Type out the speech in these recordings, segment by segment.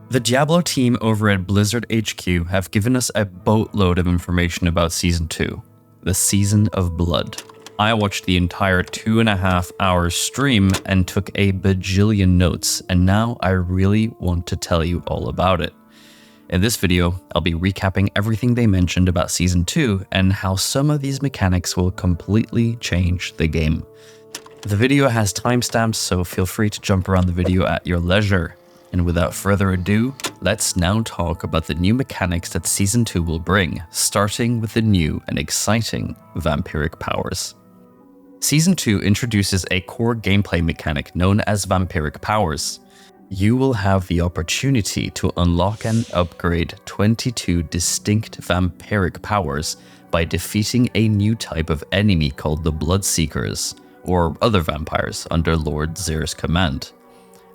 The Diablo team over at Blizzard HQ have given us a boatload of information about Season 2, the Season of Blood. I watched the entire 2.5 hour stream and took a bajillion notes, and now I really want to tell you all about it. In this video, I'll be recapping everything they mentioned about Season 2 and how some of these mechanics will completely change the game. The video has timestamps, so feel free to jump around the video at your leisure. And without further ado, let's now talk about the new mechanics that Season 2 will bring, starting with the new and exciting Vampiric Powers. Season 2 introduces a core gameplay mechanic known as Vampiric Powers. You will have the opportunity to unlock and upgrade 22 distinct vampiric powers by defeating a new type of enemy called the Bloodseekers, or other vampires under Lord Zyr's command,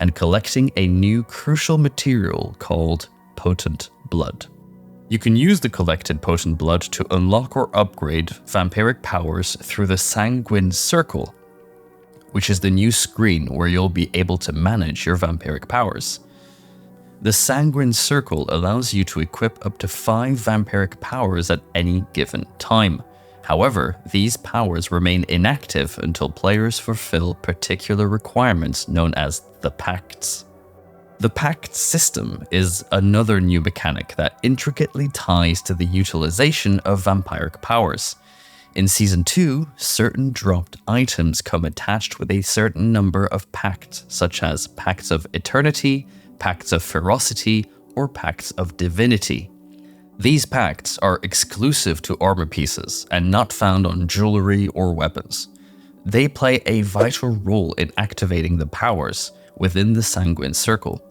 and collecting a new crucial material called Potent Blood. You can use the collected Potent Blood to unlock or upgrade vampiric powers through the Sanguine Circle, which is the new screen where you'll be able to manage your vampiric powers. The Sanguine Circle allows you to equip up to 5 vampiric powers at any given time. However, these powers remain inactive until players fulfill particular requirements known as the Pacts. The Pact system is another new mechanic that intricately ties to the utilization of vampiric powers. In Season 2, certain dropped items come attached with a certain number of pacts, such as Pacts of Eternity, Pacts of Ferocity, or Pacts of Divinity. These pacts are exclusive to armor pieces and not found on jewelry or weapons. They play a vital role in activating the powers within the Sanguine Circle.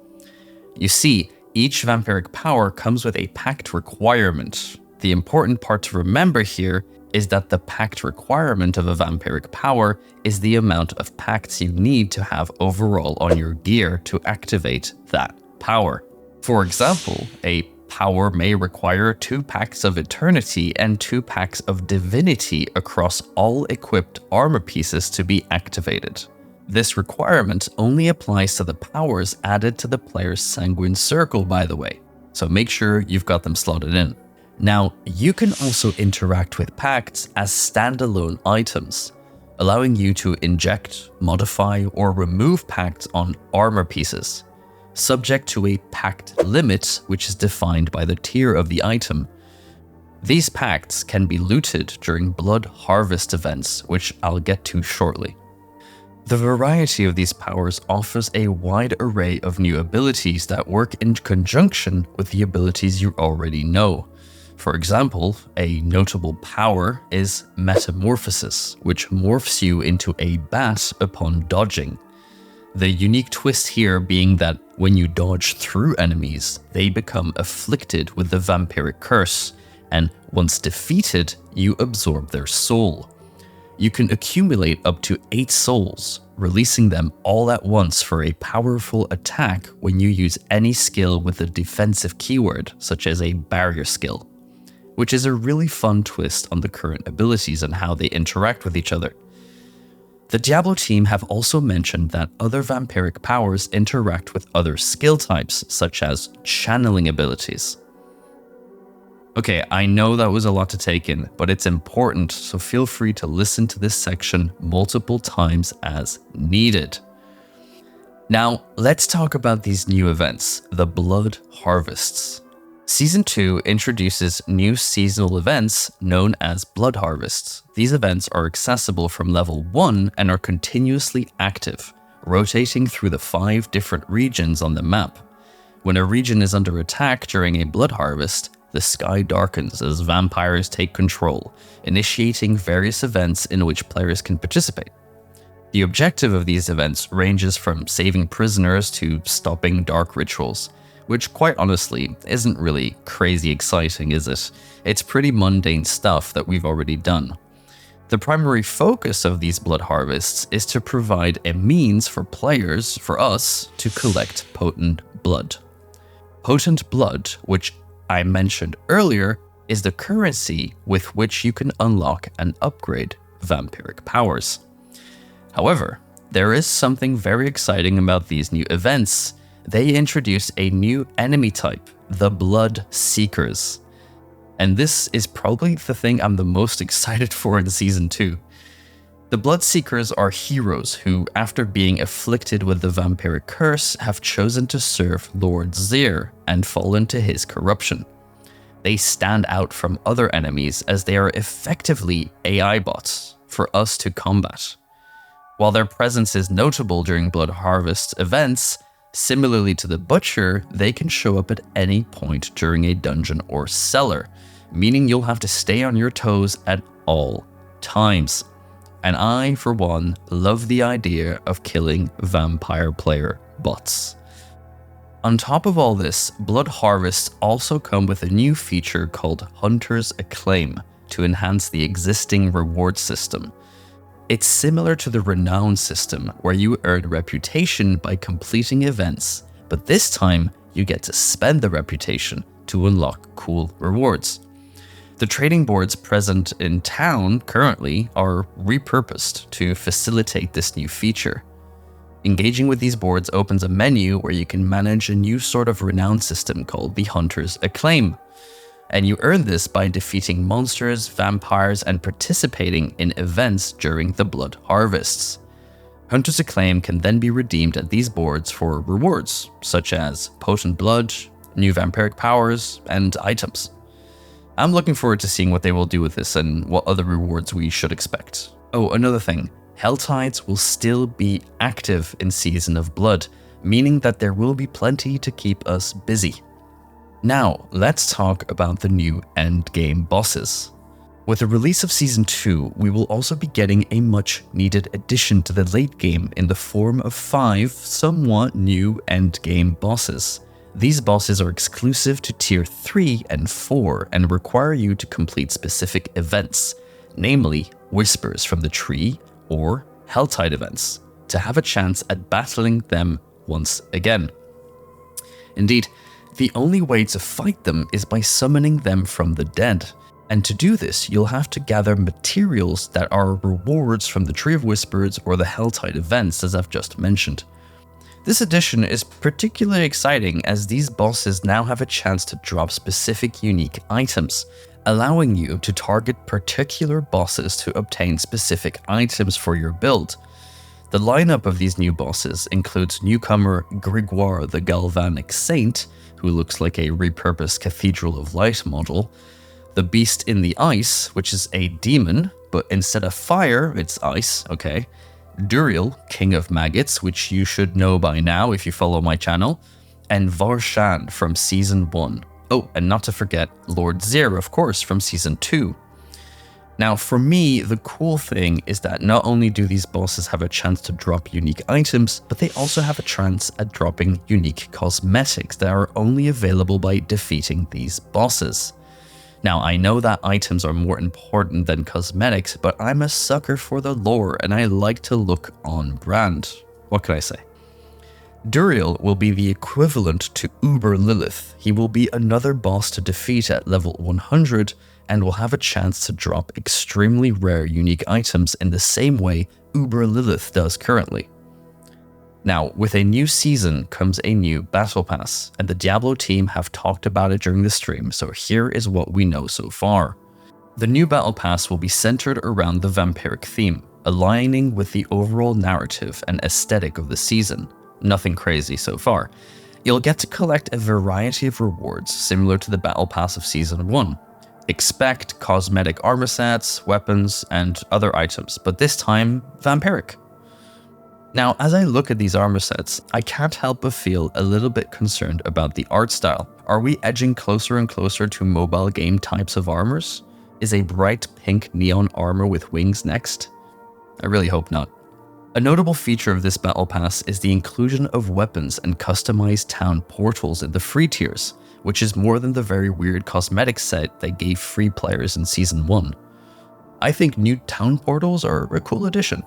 You see, each vampiric power comes with a pact requirement. The important part to remember here is that the pact requirement of a vampiric power is the amount of pacts you need to have overall on your gear to activate that power. For example, a power may require 2 Pacts of Eternity and 2 Pacts of Divinity across all equipped armor pieces to be activated. This requirement only applies to the powers added to the player's Sanguine Circle, by the way, so make sure you've got them slotted in. Now, you can also interact with pacts as standalone items, allowing you to inject, modify, or remove pacts on armor pieces, subject to a pact limit which is defined by the tier of the item. These pacts can be looted during blood harvest events, which I'll get to shortly. The variety of these powers offers a wide array of new abilities that work in conjunction with the abilities you already know. For example, a notable power is Metamorphosis, which morphs you into a bat upon dodging. The unique twist here being that when you dodge through enemies, they become afflicted with the vampiric curse, and once defeated, you absorb their soul. You can accumulate up to 8 souls, releasing them all at once for a powerful attack when you use any skill with a defensive keyword, such as a barrier skill, which is a really fun twist on the current abilities and how they interact with each other. The Diablo team have also mentioned that other vampiric powers interact with other skill types, such as channeling abilities. Okay, I know that was a lot to take in, but it's important, so feel free to listen to this section multiple times as needed. Now, let's talk about these new events, the Blood Harvests. Season 2 introduces new seasonal events known as Blood Harvests. These events are accessible from level 1 and are continuously active, rotating through the 5 different regions on the map. When a region is under attack during a Blood Harvest, the sky darkens as vampires take control, initiating various events in which players can participate. The objective of these events ranges from saving prisoners to stopping dark rituals, which quite honestly isn't really crazy exciting, is it? It's pretty mundane stuff that we've already done. The primary focus of these blood harvests is to provide a means for players, for us, to collect potent blood. Potent blood, which I mentioned earlier, is the currency with which you can unlock and upgrade vampiric powers. However, there is something very exciting about these new events, they introduced a new enemy type, the Blood Seekers. And this is probably the thing I'm the most excited for in Season 2. The Blood Seekers are heroes who, after being afflicted with the vampiric curse, have chosen to serve Lord Zir and fall into his corruption. They stand out from other enemies as they are effectively AI bots for us to combat. While their presence is notable during Blood Harvest events, similarly to the Butcher, they can show up at any point during a dungeon or cellar, meaning you'll have to stay on your toes at all times. And I, for one, love the idea of killing vampire player bots. On top of all this, Blood Harvests also come with a new feature called Hunter's Acclaim to enhance the existing reward system. It's similar to the Renown system, where you earn reputation by completing events, but this time you get to spend the reputation to unlock cool rewards. The trading boards present in town currently are repurposed to facilitate this new feature. Engaging with these boards opens a menu where you can manage a new sort of renown system called the Hunter's Acclaim. And you earn this by defeating monsters, vampires, and participating in events during the Blood Harvests. Hunter's Acclaim can then be redeemed at these boards for rewards, such as potent blood, new vampiric powers, and items. I'm looking forward to seeing what they will do with this and what other rewards we should expect. Oh, another thing. Helltides will still be active in Season of Blood, meaning that there will be plenty to keep us busy. Now, let's talk about the new Engame Bosses. With the release of Season 2, we will also be getting a much needed addition to the late game in the form of 5 somewhat new Engame Bosses. These bosses are exclusive to Tier 3 and 4 and require you to complete specific events, namely Whispers from the Tree or Helltide events, to have a chance at battling them once again. Indeed, the only way to fight them is by summoning them from the dead, and to do this you'll have to gather materials that are rewards from the Tree of Whispers or the Helltide events, as I've just mentioned. This addition is particularly exciting as these bosses now have a chance to drop specific unique items, allowing you to target particular bosses to obtain specific items for your build. The lineup of these new bosses includes newcomer Grégoire the Galvanic Saint, who looks like a repurposed Cathedral of Light model, the Beast in the Ice, which is a demon, but instead of fire, it's ice, okay, Duriel, King of Maggots, which you should know by now if you follow my channel, and Varshan from Season 1. Oh, and not to forget Lord Zir, of course, from Season 2. Now, for me, the cool thing is that not only do these bosses have a chance to drop unique items, but they also have a chance at dropping unique cosmetics that are only available by defeating these bosses. Now, I know that items are more important than cosmetics, but I'm a sucker for the lore and I like to look on brand. What can I say? Duriel will be the equivalent to Uber Lilith. He will be another boss to defeat at level 100 and will have a chance to drop extremely rare unique items in the same way Uber Lilith does currently. Now, with a new season comes a new battle pass, and the Diablo team have talked about it during the stream, so here is what we know so far. The new battle pass will be centered around the vampiric theme, aligning with the overall narrative and aesthetic of the season. Nothing crazy so far. You'll get to collect a variety of rewards similar to the battle pass of Season 1. Expect cosmetic armor sets, weapons, and other items, but this time vampiric. Now, as I look at these armor sets, I can't help but feel a little bit concerned about the art style. Are we edging closer and closer to mobile game types of armors? Is a bright pink neon armor with wings next? I really hope not. A notable feature of this battle pass is the inclusion of weapons and customized town portals in the free tiers, which is more than the very weird cosmetic set they gave free players in Season 1. I think new town portals are a cool addition.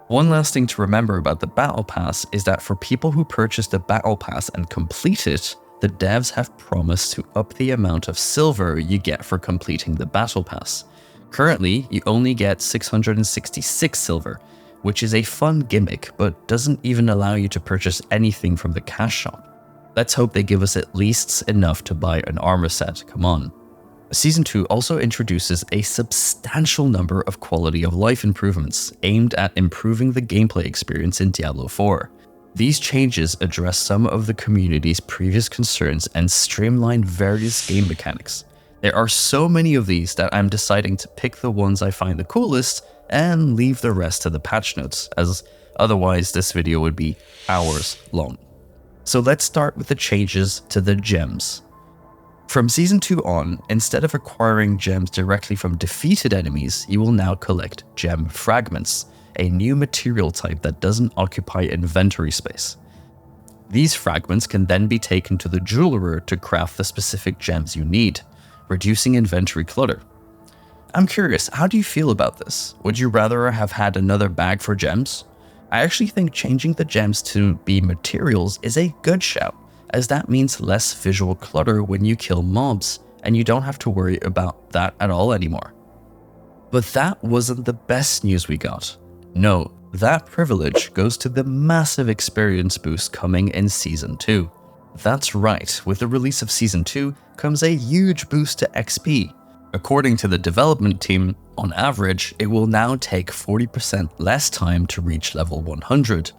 One last thing to remember about the Battle Pass is that for people who purchase the Battle Pass and complete it, the devs have promised to up the amount of silver you get for completing the Battle Pass. Currently, you only get 666 silver, which is a fun gimmick but doesn't even allow you to purchase anything from the cash shop. Let's hope they give us at least enough to buy an armor set, come on. Season 2 also introduces a substantial number of quality of life improvements aimed at improving the gameplay experience in Diablo 4. These changes address some of the community's previous concerns and streamline various game mechanics. There are so many of these that I'm deciding to pick the ones I find the coolest and leave the rest to the patch notes, as otherwise this video would be hours long. So let's start with the changes to the gems. From Season 2 on, instead of acquiring gems directly from defeated enemies, you will now collect gem fragments, a new material type that doesn't occupy inventory space. These fragments can then be taken to the jeweler to craft the specific gems you need, reducing inventory clutter. I'm curious, how do you feel about this? Would you rather have had another bag for gems? I actually think changing the gems to be materials is a good shout, as that means less visual clutter when you kill mobs, and you don't have to worry about that at all anymore. But that wasn't the best news we got. No, that privilege goes to the massive experience boost coming in Season 2. That's right, with the release of Season 2 comes a huge boost to XP. According to the development team, on average, it will now take 40% less time to reach level 100.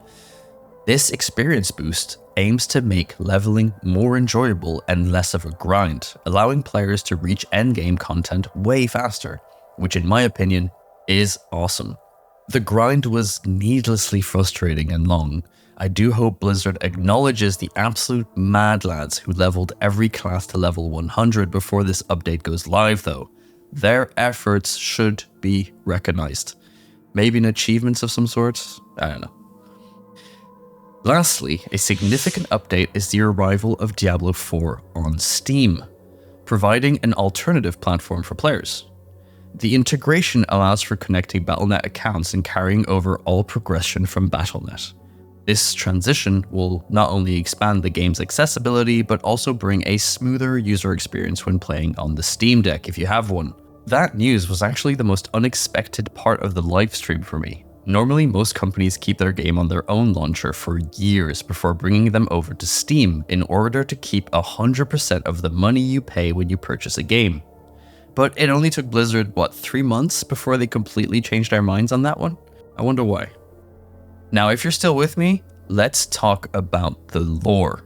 This experience boost aims to make leveling more enjoyable and less of a grind, allowing players to reach endgame content way faster, which in my opinion is awesome. The grind was needlessly frustrating and long. I do hope Blizzard acknowledges the absolute mad lads who leveled every class to level 100 before this update goes live though. Their efforts should be recognized. Maybe an achievement of some sort? I don't know. Lastly, a significant update is the arrival of Diablo 4 on Steam, providing an alternative platform for players. The integration allows for connecting Battle.net accounts and carrying over all progression from Battle.net. This transition will not only expand the game's accessibility, but also bring a smoother user experience when playing on the Steam Deck if you have one. That news was actually the most unexpected part of the livestream for me. Normally, most companies keep their game on their own launcher for years before bringing them over to Steam in order to keep 100% of the money you pay when you purchase a game. But it only took Blizzard, 3 months before they completely changed their minds on that one? I wonder why. Now, if you're still with me, let's talk about the lore.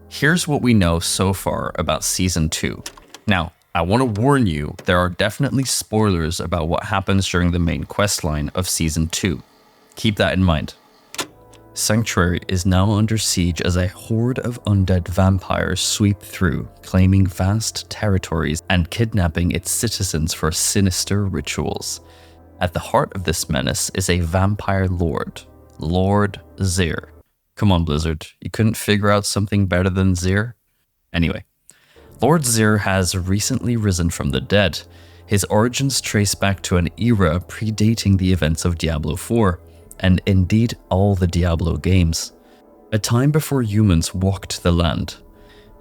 Here's what we know so far about Season 2. Now, I want to warn you, there are definitely spoilers about what happens during the main questline of Season 2. Keep that in mind. Sanctuary is now under siege as a horde of undead vampires sweep through, claiming vast territories and kidnapping its citizens for sinister rituals. At the heart of this menace is a vampire lord, Lord Zir. Come on, Blizzard, you couldn't figure out something better than Zir? Anyway. Lord Zir has recently risen from the dead. His origins trace back to an era predating the events of Diablo 4, and indeed all the Diablo games. A time before humans walked the land.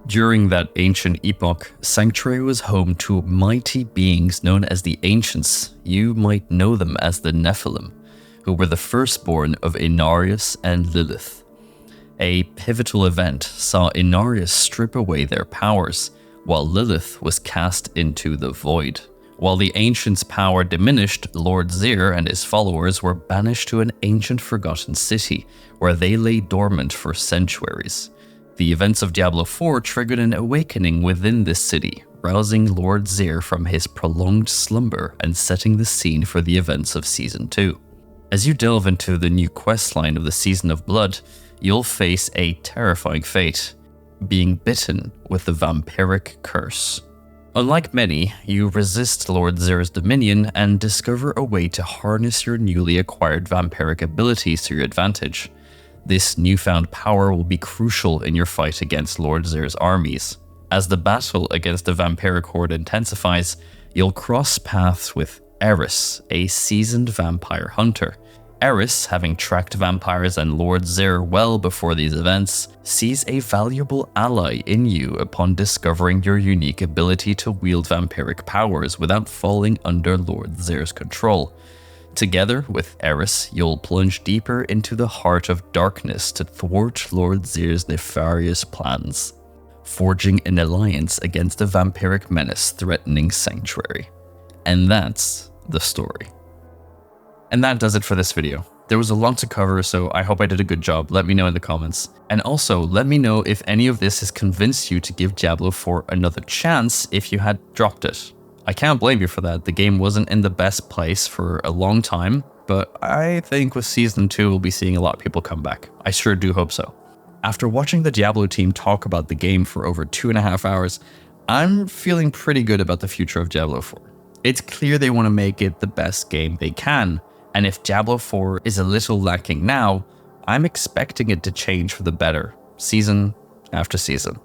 During that ancient epoch, Sanctuary was home to mighty beings known as the Ancients. You might know them as the Nephilim, who were the firstborn of Inarius and Lilith. A pivotal event saw Inarius strip away their powers, while Lilith was cast into the void. While the Ancients' power diminished, Lord Zir and his followers were banished to an ancient forgotten city, where they lay dormant for centuries. The events of Diablo 4 triggered an awakening within this city, rousing Lord Zir from his prolonged slumber and setting the scene for the events of Season 2. As you delve into the new questline of the Season of Blood, you'll face a terrifying fate, being bitten with the Vampiric Curse. Unlike many, you resist Lord Zir's dominion and discover a way to harness your newly acquired vampiric abilities to your advantage. This newfound power will be crucial in your fight against Lord Zir's armies. As the battle against the vampiric horde intensifies, you'll cross paths with Eris, a seasoned vampire hunter. Eris, having tracked vampires and Lord Zir well before these events, sees a valuable ally in you upon discovering your unique ability to wield vampiric powers without falling under Lord Zir's control. Together with Eris, you'll plunge deeper into the heart of darkness to thwart Lord Zyr's nefarious plans, forging an alliance against the vampiric menace threatening Sanctuary. And that's the story. And that does it for this video. There was a lot to cover, so I hope I did a good job. Let me know in the comments. And also, let me know if any of this has convinced you to give Diablo 4 another chance if you had dropped it. I can't blame you for that. The game wasn't in the best place for a long time, but I think with Season 2 we'll be seeing a lot of people come back. I sure do hope so. After watching the Diablo team talk about the game for over 2.5 hours, I'm feeling pretty good about the future of Diablo 4. It's clear they want to make it the best game they can, and if Diablo 4 is a little lacking now, I'm expecting it to change for the better, season after season.